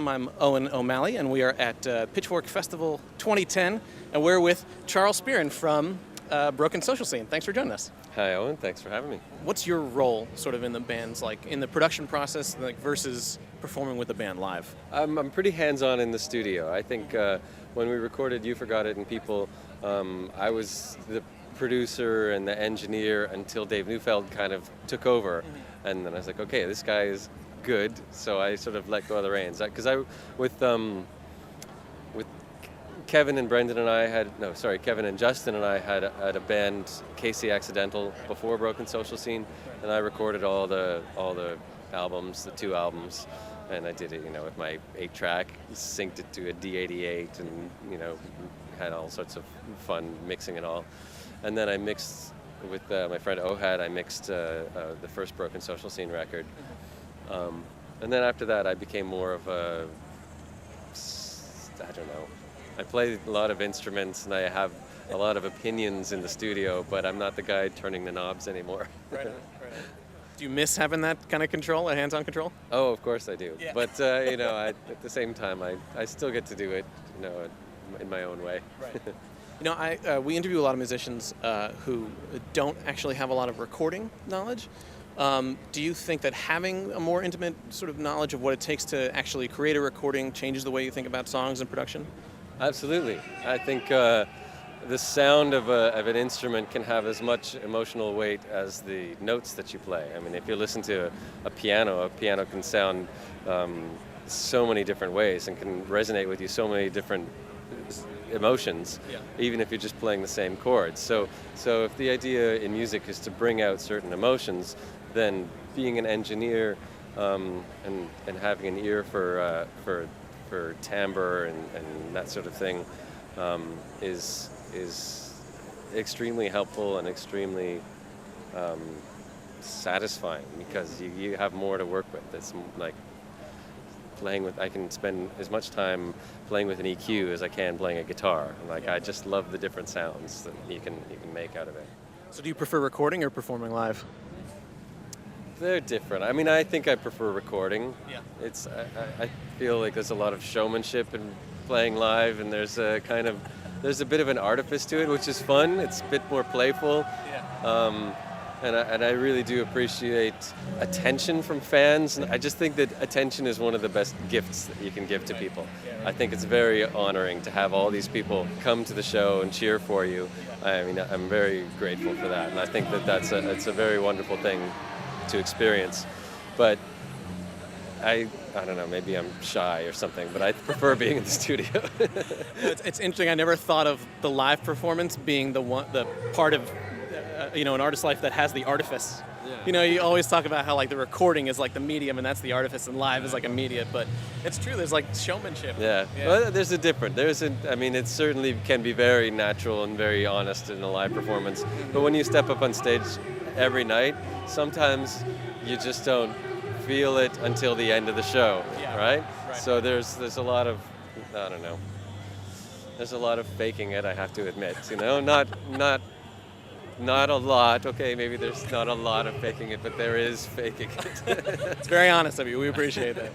Longtime. I'm Owen O'Malley, and we are at Pitchfork Festival 2010, and we're with Charles Spearin from Broken Social Scene. Thanks for joining us. Hi, Owen. Thanks for having me. What's your role sort of in the bands, like in the production process, like versus performing with the band live? I'm pretty hands-on in the studio. I think when we recorded You Forgot It and People, I was the producer and the engineer until Dave Neufeld kind of took over. And then I was like, okay, this guy is good, so I sort of let go of the reins. Because with Kevin and Brendan and I Kevin and Justin and I had a band, Casey Accidental, before Broken Social Scene, and I recorded all the albums, the 2 albums, and I did it, with my 8-track, synced it to a D88, and had all sorts of fun mixing it all. And then I mixed with my friend Ohad. I mixed the first Broken Social Scene record. And then after that, I became more of I play a lot of instruments and I have a lot of opinions in the studio, but I'm not the guy turning the knobs anymore. Right. Do you miss having that kind of control, hands-on control? Oh, of course I do. Yeah. But, at the same time, I still get to do it, in my own way. Right. We interview a lot of musicians who don't actually have a lot of recording knowledge. Do you think that having a more intimate sort of knowledge of what it takes to actually create a recording changes the way you think about songs and production? Absolutely. I think the sound of an instrument can have as much emotional weight as the notes that you play. I mean, if you listen to a piano can sound so many different ways and can resonate with you so many different emotions, even if you're just playing the same chords. So if the idea in music is to bring out certain emotions, then being an engineer and having an ear for timbre and that sort of thing is extremely helpful and extremely satisfying, because you have more to work with. It's like I can spend as much time playing with an EQ as I can playing a guitar. I just love the different sounds that you can make out of it. So do you prefer recording or performing live? They're different. I mean, I think I prefer recording. Yeah. I feel like there's a lot of showmanship in playing live, and there's a bit of an artifice to it, which is fun. It's a bit more playful. Yeah. And I really do appreciate attention from fans. And I just think that attention is one of the best gifts that you can give to people. I think it's very honoring to have all these people come to the show and cheer for you. I mean, I'm very grateful for that, and I think that it's a very wonderful thing to experience. But I don't know, maybe I'm shy or something, but I prefer being in the studio. It's interesting. I never thought of the live performance being the part of an artist's life that has the artifice. Yeah. You always talk about how like the recording is like the medium and that's the artifice, and live is like immediate, but it's true, there's like showmanship. Yeah. Well, it certainly can be very natural and very honest in a live performance, but when you step up on stage every night, sometimes you just don't feel it until the end of the show, right? So there's a lot of, there's a lot of faking it, I have to admit, not a lot. Okay, maybe there's not a lot of faking it, but there is faking it. It's very honest of you. We appreciate that.